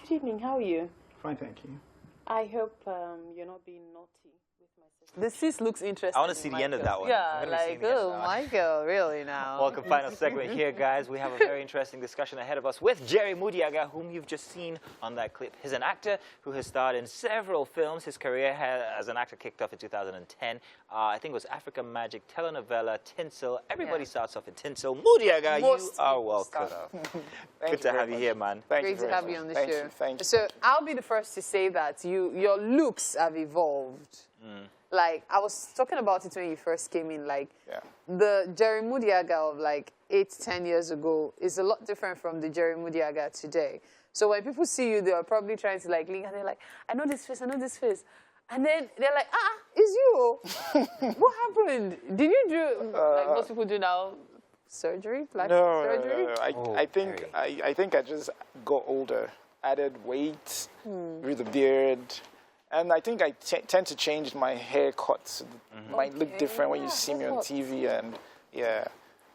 Good evening. How are you? Fine, thank you. I hope you're not being naughty with my sister. The sis looks interesting. I want to see the end of that one. Yeah, like, oh, Michael, really now. Welcome, final segment here, guys. We have a very interesting discussion ahead of us with Jerry Mudiaga, whom you've just seen on that clip. He's an actor who has starred in several films. His career as an actor kicked off in 2010. I think it was Africa Magic, telenovela, Tinsel. Everybody starts off in Tinsel. Mudiaga, you are welcome. Good to have you here, man. Great to have you on the show. Thank you. So I'll be the first to say that your looks have evolved. Like, I was talking about it when you first came in, like, the Jerry Mudiaga of, like, 8-10 years ago is a lot different from the Jerry Mudiaga today. So when people see you, they're probably trying to, like, link, and they're like, I know this face, I know this face. And then they're like, it's you. What happened? Did you do, like most people do now, surgery? Plastic surgery? No. I think I just got older, added weight, grew the beard. And I think I tend to change my haircuts. It might look different when you see me on TV, and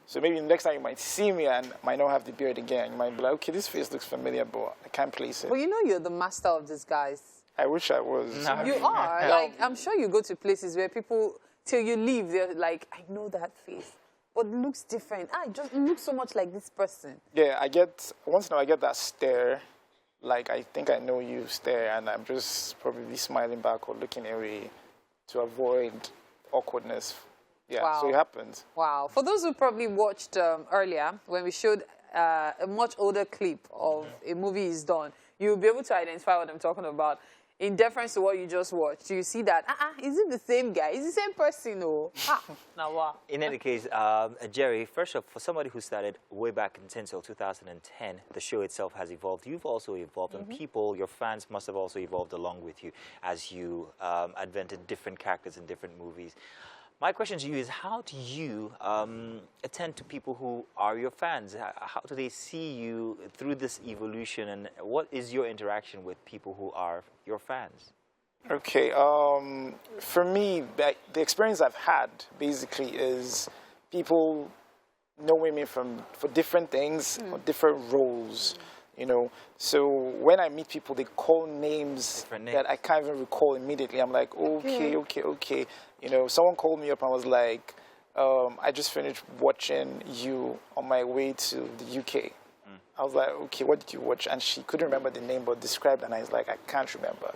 so maybe next time you might see me and might not have the beard again. You might be like, okay, this face looks familiar, but I can't place it. Well, you know you're the master of disguise. I wish I was. No. You are. Like, I'm sure you go to places where people, till you leave, they're like, I know that face, but it looks different. It just looks so much like this person. Yeah, once in a while I get that stare. Like, I think I know you stare, and I'm just probably smiling back or looking away to avoid awkwardness. Yeah, wow. So it happens. Wow. For those who probably watched earlier, when we showed a much older clip of a movie is done, you'll be able to identify what I'm talking about. In deference to what you just watched, you see that, is it the same guy? Is it the same person? No. Now what? In any case, Jerry, first off, for somebody who started way back in Tinsel 2010, the show itself has evolved. You've also evolved, and people, your fans must have also evolved along with you as you invented different characters in different movies. My question to you is, how do you attend to people who are your fans? How do they see you through this evolution, and what is your interaction with people who are your fans? Okay, for me, the experience I've had basically is people knowing me for different things or different roles. You know, so when I meet people, they call names that I can't even recall immediately. I'm like, okay. You know, someone called me up and was like, I just finished watching you on my way to the UK. I was like, okay, what did you watch? And she couldn't remember the name, but described, and I was like, I can't remember.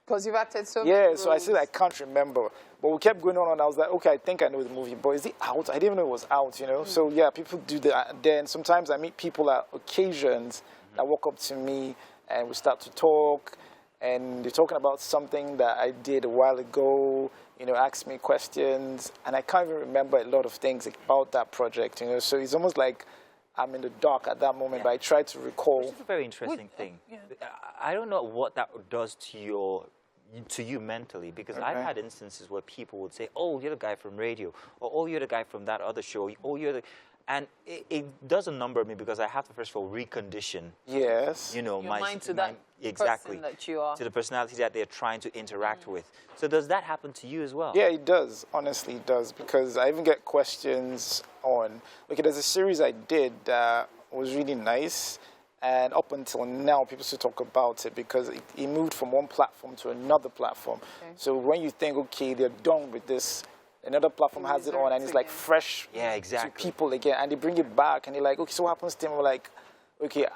Because you've acted so many roles. So I said I can't remember. But we kept going on, and I was like, okay, I think I know the movie, but is it out? I didn't even know it was out, you know? So yeah, people do that. Then sometimes I meet people at occasions that walk up to me, and we start to talk, and they're talking about something that I did a while ago, you know, ask me questions, and I can't even remember a lot of things about that project, you know? So it's almost like I'm in the dark at that moment, but I try to recall. Which is a very interesting thing. I don't know what that does to you mentally, because I've had instances where people would say, oh, you're the guy from radio, or oh, you're the guy from that other show, oh, you're the... And it does a number of me, because I have to, first of all, recondition. Yes. You know, your mind to that person that you are. To the personality that they're trying to interact with. So does that happen to you as well? Yeah, it does. Honestly, it does. Because I even get questions on... Okay, there's a series I did that was really nice. And up until now, people still talk about it because it moved from one platform to another platform. Okay. So when you think, okay, they're done with this, another platform has it on, and it's like fresh to people again, and they bring it back, and they're like, okay, so what happens to them? We're like, okay,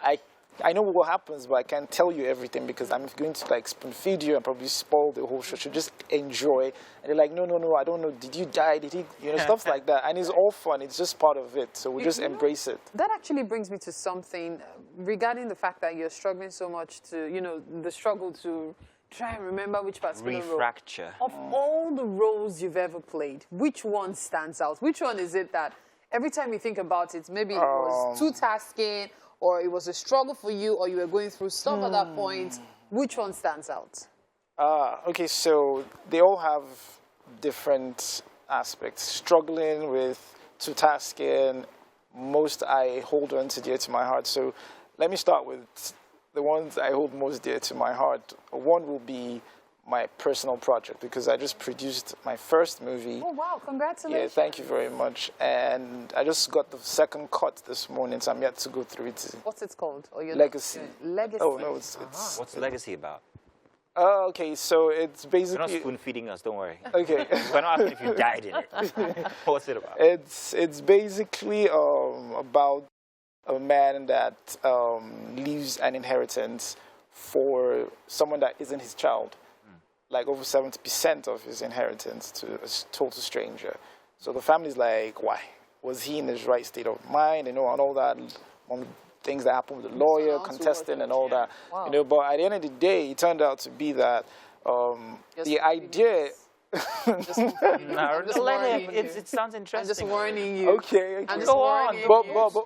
I know what happens, but I can't tell you everything because I'm going to like spoon feed you and probably spoil the whole show. So just enjoy. And they're like, no, I don't know. Did you die? Did he? You know, stuff like that. And it's all fun. It's just part of it. So we just embrace it. That actually brings me to something regarding the fact that you're struggling so much to, you know, the struggle to try and remember which particular role. Refracture. Of all the roles you've ever played, which one stands out? Which one is it that every time you think about it, maybe it was too tasking, or it was a struggle for you, or you were going through stuff at that point? Which one stands out? Okay, so they all have different aspects. Struggling with too tasking, most I hold on to dear to my heart. So let me start with the ones I hold most dear to my heart. One will be my personal project because I just produced my first movie. Oh, wow. Congratulations. Yeah, thank you very much. And I just got the second cut this morning, so I'm yet to go through it. What's it called? Or Legacy. Legacy. Oh, no, it's What's Legacy about? Okay, so it's basically... You're not spoon-feeding us, don't worry. Okay. We're not asking if you died in it. What's it about? It's basically about a man that leaves an inheritance for someone that isn't his child. Like over 70% of his inheritance to a total stranger. So the family's like, why? Was he in his right state of mind? You know, and all that, things that happened with the lawyer, contesting and all that. Wow. You know, but at the end of the day, it turned out to be that the idea... It sounds interesting. I'm just warning you. Okay. I'm just warning you.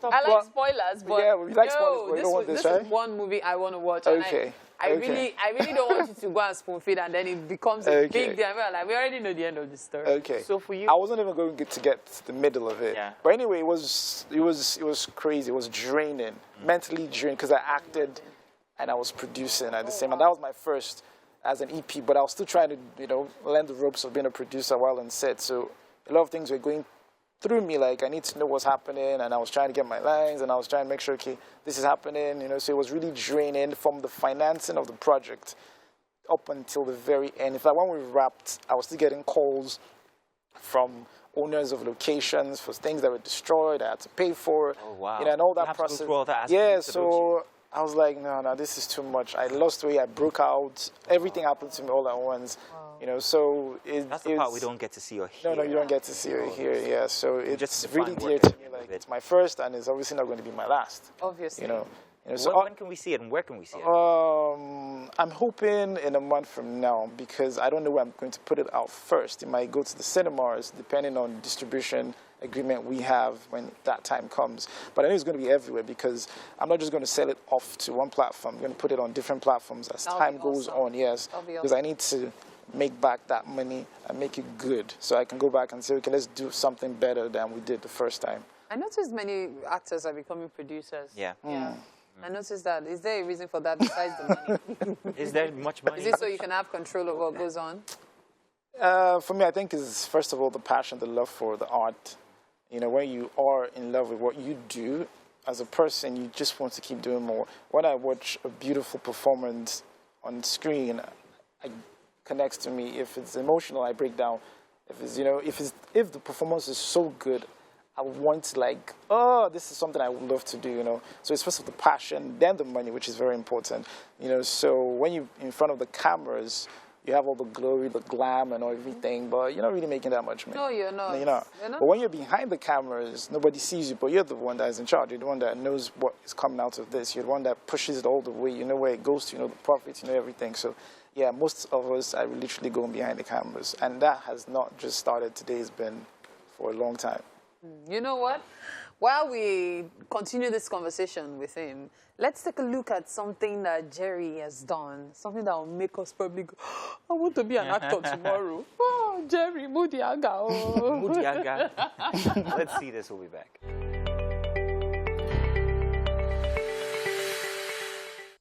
I like spoilers, but yeah, we like spoilers, but we don't want this, right? This is one movie I want to watch. Okay. I really don't want you to go and spoon feed, and then it becomes a big deal. Like, we already know the end of the story. Okay. So for you, I wasn't even going to get to the middle of it. Yeah. But anyway, it was crazy. It was draining, mentally draining, because I acted and I was producing at the same time. That was my first as an EP, but I was still trying to, you know, learn the ropes of being a producer while on set. So a lot of things were going through me, like I need to know what's happening, and I was trying to get my lines, and I was trying to make sure, okay, this is happening, you know, so it was really draining from the financing of the project up until the very end. In fact, when we wrapped, I was still getting calls from owners of locations for things that were destroyed, I had to pay for, oh, wow. you know, and all that you have process. To go through all that yeah, so I was like, no, this is too much. I lost weight, I broke out, everything happened to me all at once. You know, so that's the part we don't get to see or hear. No, you don't get to see or hear. Yeah, so it's really dear to me. Like it's my first, and it's obviously not going to be my last. Obviously, you know. So when can we see it, and where can we see it? I'm hoping in a month from now, because I don't know where I'm going to put it out first. It might go to the cinemas, depending on the distribution agreement we have when that time comes. But I know it's going to be everywhere, because I'm not just going to sell it off to one platform. I'm going to put it on different platforms as time goes on. Yes, because I need to make back that money and make it good, so I can go back and say, okay, let's do something better than we did the first time. I noticed many actors are becoming producers. Yeah. Yeah. I noticed that. Is there a reason for that besides the money? Is there much money? Is it so you can have control of what goes on? For me, I think is first of all the passion, the love for the art. You know, when you are in love with what you do as a person, you just want to keep doing more. When I watch a beautiful performance on screen, it connects to me. If it's emotional, I break down. If it's, you know, if the performance is so good, I want to like, oh, this is something I would love to do, you know. So it's first of the passion, then the money, which is very important, you know. So when you're in front of the cameras, you have all the glory, the glam, and everything, but you're not really making that much money. No, you're not. No, you're not. But when you're behind the cameras, nobody sees you, but you're the one that is in charge. You're the one that knows what is coming out of this. You're the one that pushes it all the way. You know where it goes to, you know the profits, you know everything. So, yeah, most of us are literally going behind the cameras, and that has not just started today. It's been for a long time. You know what? While we continue this conversation with him, let's take a look at something that Jerry has done, something that will make us probably go, I want to be an actor tomorrow. Oh, Jerry, Mudiaga. Oh. Mudiaga. Let's see this. We'll be back.